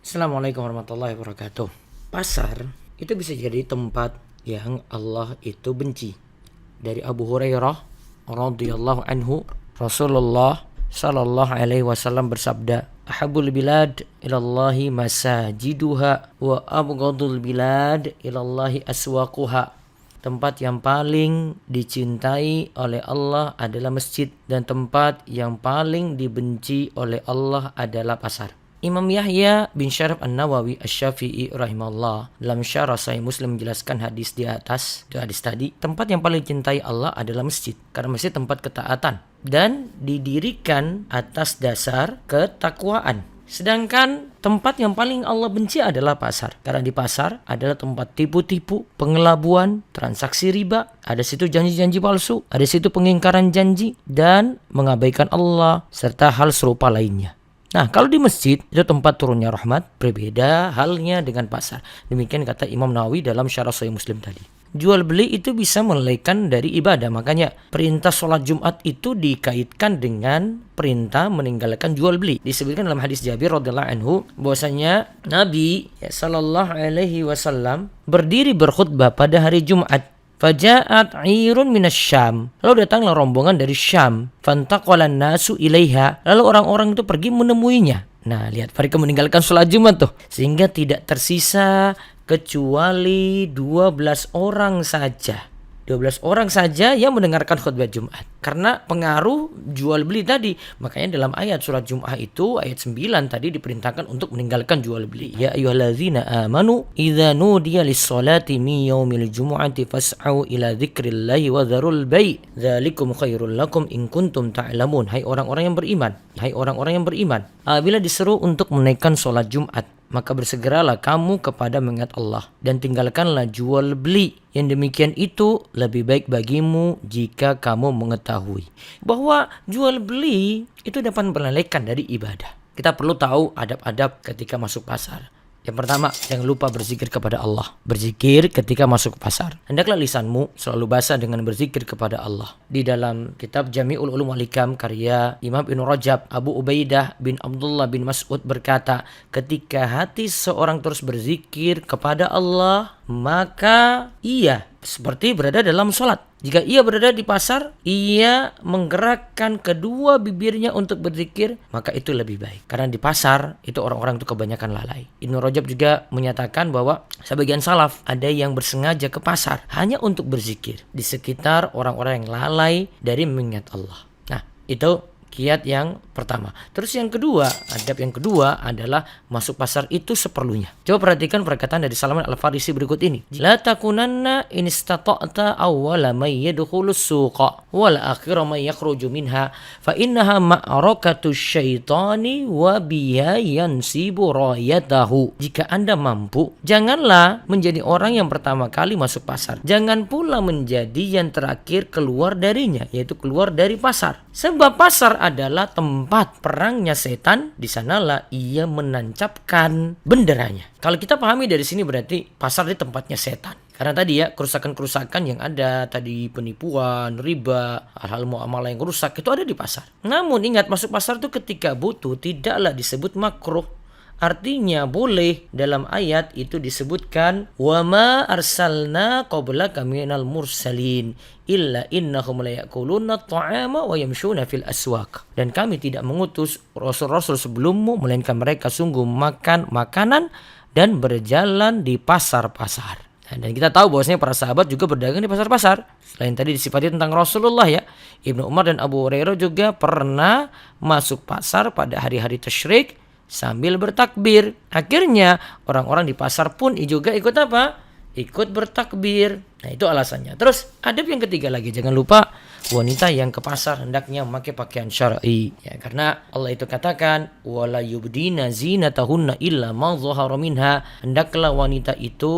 Assalamualaikum warahmatullahi wabarakatuh. Pasar itu bisa jadi tempat yang Allah itu benci. Dari Abu Hurairah radhiyallahu anhu, Rasulullah sallallahu alaihi wasallam bersabda, "Ahabul bilad ilallahi masajiduha wa abghadul bilad ilallahi aswaquha." Tempat yang paling dicintai oleh Allah adalah masjid, dan tempat yang paling dibenci oleh Allah adalah pasar. Imam Yahya bin Syaraf An-Nawawi Asy-Syafi'i rahimahullah dalam Syarah Sahih Muslim menjelaskan hadis di atas, itu hadis tadi, tempat yang paling dicintai Allah adalah masjid, karena masjid tempat ketaatan dan didirikan atas dasar ketakwaan. Sedangkan tempat yang paling Allah benci adalah pasar. Karena di pasar adalah tempat tipu-tipu, pengelabuan, transaksi riba, ada situ janji-janji palsu, ada situ pengingkaran janji, dan mengabaikan Allah, serta hal serupa lainnya. Nah, kalau di masjid itu tempat turunnya rahmat, berbeda halnya dengan pasar. Demikian kata Imam Nawawi dalam Syarah Sahih Muslim tadi. Jual beli itu bisa melalaikan dari ibadah. Makanya perintah sholat Jumat itu dikaitkan dengan perintah meninggalkan jual beli. Disebutkan dalam hadis Jabir radhiyallahu anhu bahwasanya Nabi sallallahu alaihi wasallam berdiri berkhutbah pada hari Jumat. Faja'at 'irun minasyam. Lalu datanglah rombongan dari Syam. Fantaqalan nasu ilaiha. Lalu orang-orang itu pergi menemuinya. Nah, lihat, mereka meninggalkan sholat Jumat tuh, sehingga tidak tersisa kecuali 12 orang saja. 12 orang saja yang mendengarkan khutbah Jumat. Karena pengaruh jual beli tadi. Makanya dalam ayat surat Jum'ah itu, ayat 9 tadi diperintahkan untuk meninggalkan jual beli. Ya ayyuhallazina amanu idza nudiya lis-salati min yaumil jumu'ati fas'au ila dzikrillahi wa dzarul bai'. Dzalikum khairul lakum in kuntum ta'lamun. Hai orang-orang yang beriman. Hai orang-orang yang beriman. Apabila diseru untuk menaikkan salat Jumat, maka bersegeralah kamu kepada mengingat Allah dan tinggalkanlah jual beli. Yang demikian itu lebih baik bagimu jika kamu mengetahui bahwa jual beli itu dapat melalaikan dari ibadah. Kita perlu tahu adab-adab ketika masuk pasar. Yang pertama, jangan lupa berzikir kepada Allah. Berzikir ketika masuk pasar. Hendaklah lisanmu selalu basah dengan berzikir kepada Allah. Di dalam kitab Jami'ul Ulum wal Hikam karya Imam Ibnu Rajab, Abu Ubaidah bin Abdullah bin Mas'ud berkata, ketika hati seorang terus berzikir kepada Allah, maka ia seperti berada dalam sholat. Jika ia berada di pasar, ia menggerakkan kedua bibirnya untuk berzikir, maka itu lebih baik. Karena di pasar, itu orang-orang itu kebanyakan lalai. Ibnu Rajab juga menyatakan bahwa sebagian salaf ada yang bersengaja ke pasar hanya untuk berzikir di sekitar orang-orang yang lalai dari mengingat Allah. Nah, itu kiat yang pertama. Terus yang kedua, adab yang kedua adalah masuk pasar itu seperlunya. Coba perhatikan perkataan dari Salman Al-Farisi berikut ini. La takunanna in istata'ta awwala may yadkhulus suqa wal akhira may yakhruju minha fa innaha ma'rakatu syaitani wa biya yansibu rayatahu. Jika Anda mampu, janganlah menjadi orang yang pertama kali masuk pasar. Jangan pula menjadi yang terakhir keluar darinya, yaitu keluar dari pasar. Sebab pasar adalah tempat perangnya setan, di sanalah ia menancapkan benderanya. Kalau kita pahami dari sini berarti pasar di tempatnya setan. Karena tadi ya, kerusakan-kerusakan yang ada, tadi penipuan, riba, hal-hal muamalah yang rusak itu ada di pasar. Namun ingat, masuk pasar itu ketika butuh tidaklah disebut makruh. Artinya boleh. Dalam ayat itu disebutkan wa ma arsalna qablaka minal mursalin illa innahum la ya'kuluna at-ta'ama wa yamshuna fil aswaq. Dan kami tidak mengutus rasul-rasul sebelummu melainkan mereka sungguh makan makanan dan berjalan di pasar-pasar. Dan kita tahu bahwasanya para sahabat juga berdagang di pasar-pasar. Selain tadi disifati tentang Rasulullah ya, Ibnu Umar dan Abu Hurairah juga pernah masuk pasar pada hari-hari tasyrik sambil bertakbir. Akhirnya orang-orang di pasar pun juga ikut apa? Ikut bertakbir. Nah, itu alasannya. Terus adab yang ketiga lagi, jangan lupa wanita yang ke pasar hendaknya memakai pakaian syar'i. Ya, karena Allah itu katakan wala yubdina zinatahunna illa ma dhahara minha. Hendaklah wanita itu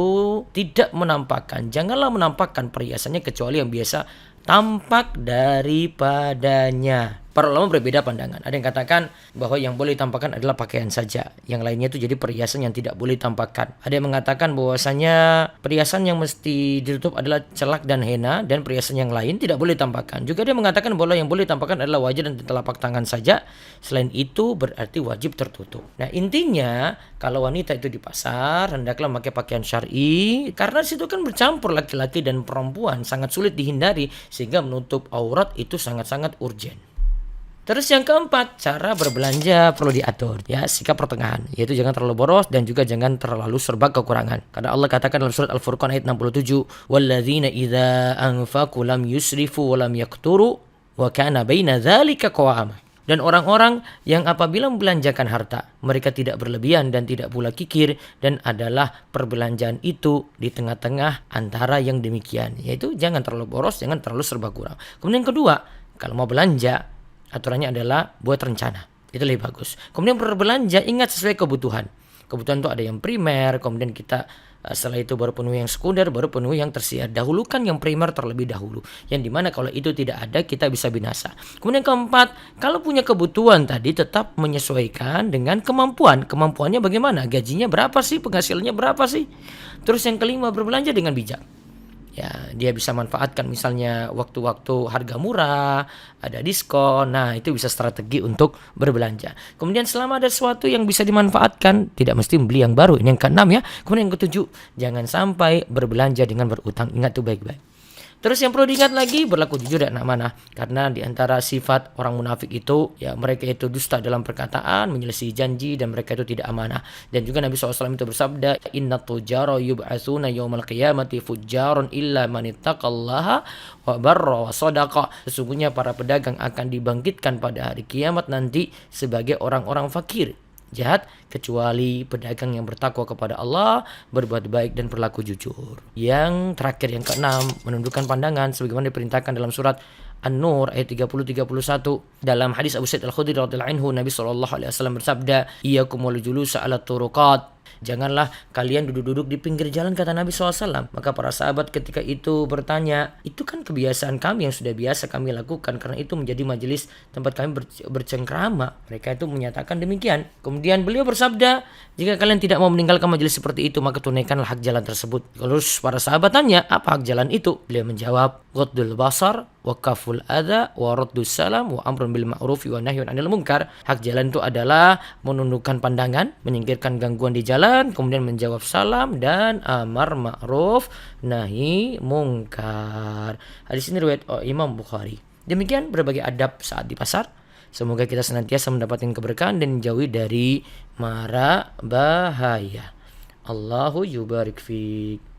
tidak menampakkan, janganlah menampakkan perhiasannya kecuali yang biasa tampak daripadanya. Para ulama berbeda pandangan. Ada yang katakan bahwa yang boleh ditampakkan adalah pakaian saja. Yang lainnya itu jadi perhiasan yang tidak boleh ditampakkan. Ada yang mengatakan bahwasanya perhiasan yang mesti ditutup adalah celak dan henna, dan perhiasan yang lain tidak boleh ditampakkan. Juga dia mengatakan bahwa yang boleh ditampakkan adalah wajah dan telapak tangan saja. Selain itu berarti wajib tertutup. Nah, intinya kalau wanita itu di pasar hendaklah memakai pakaian syar'i, karena situ kan bercampur laki-laki dan perempuan, sangat sulit dihindari, sehingga menutup aurat itu sangat-sangat urgen. Terus yang keempat, cara berbelanja perlu diatur, ya, sikap pertengahan, yaitu jangan terlalu boros dan juga jangan terlalu serba kekurangan. Karena Allah katakan dalam surat Al-Furqan ayat 67, "Walladzina idza anfaqu lam yusrifu wa lam yaqturu wa kana baina dzalika qawama." Dan orang-orang yang apabila membelanjakan harta, mereka tidak berlebihan dan tidak pula kikir, dan adalah perbelanjaan itu di tengah-tengah antara yang demikian, yaitu jangan terlalu boros, jangan terlalu serba kurang. Kemudian yang kedua, kalau mau belanja, aturannya adalah buat rencana. Itu lebih bagus. Kemudian berbelanja ingat sesuai kebutuhan. Kebutuhan itu ada yang primer, kemudian kita setelah itu baru penuhi yang sekunder, baru penuhi yang tersier. Dahulukan yang primer terlebih dahulu. Yang dimana kalau itu tidak ada, kita bisa binasa. Kemudian keempat, kalau punya kebutuhan tadi tetap menyesuaikan dengan kemampuan. Kemampuannya bagaimana? Gajinya berapa sih? Penghasilannya berapa sih? Terus yang kelima, berbelanja dengan bijak. Ya, dia bisa manfaatkan misalnya waktu-waktu harga murah, ada diskon. Nah, itu bisa strategi untuk berbelanja. Kemudian selama ada sesuatu yang bisa dimanfaatkan, tidak mesti membeli yang baru. Ini yang keenam ya. Kemudian yang ketujuh, jangan sampai berbelanja dengan berutang. Ingat itu baik-baik. Terus yang perlu diingat lagi, berlaku jujur dan amanah. Karena di antara sifat orang munafik itu, ya mereka itu dusta dalam perkataan, menyelesaikan janji, dan mereka itu tidak amanah. Dan juga Nabi SAW itu bersabda, "Inna tujara yub'atsuna yawmal qiyamati fujjarun illa man ittaqallaha wa barra wa sadaqa." Sesungguhnya para pedagang akan dibangkitkan pada hari kiamat nanti sebagai orang-orang fakir, jahat, kecuali pedagang yang bertakwa kepada Allah, berbuat baik dan berlaku jujur. Yang terakhir, yang keenam, menundukkan pandangan sebagaimana diperintahkan dalam surat An-Nur ayat 30-31. Dalam hadis Abu Sa'id Al-Khudri radhiyallahu anhu, Nabi SAW bersabda, "Iyyakum wal julusa 'ala turuqat." Janganlah kalian duduk-duduk di pinggir jalan, kata Nabi SAW. Maka para sahabat ketika itu bertanya, itu kan kebiasaan kami yang sudah biasa kami lakukan, karena itu menjadi majelis tempat kami bercengkrama. Mereka itu menyatakan demikian. Kemudian beliau bersabda, jika kalian tidak mau meninggalkan majelis seperti itu, maka tunaikanlah hak jalan tersebut. Terus para sahabat tanya, apa hak jalan itu? Beliau menjawab, ghaddul basar, wa kaful adha, wa raddus salam, wa amrun bil ma'rufi, wa nahyun 'anil munkar. Hak jalan itu adalah menundukkan pandangan, menyingkirkan gangguan di jalan, kemudian menjawab salam, dan amar ma'ruf, nahi mungkar. Hadis ini riwayat Imam Bukhari. Demikian berbagai adab saat di pasar. Semoga kita senantiasa mendapatkan keberkahan dan menjauhi dari mara bahaya. Allahu yubarik fiik.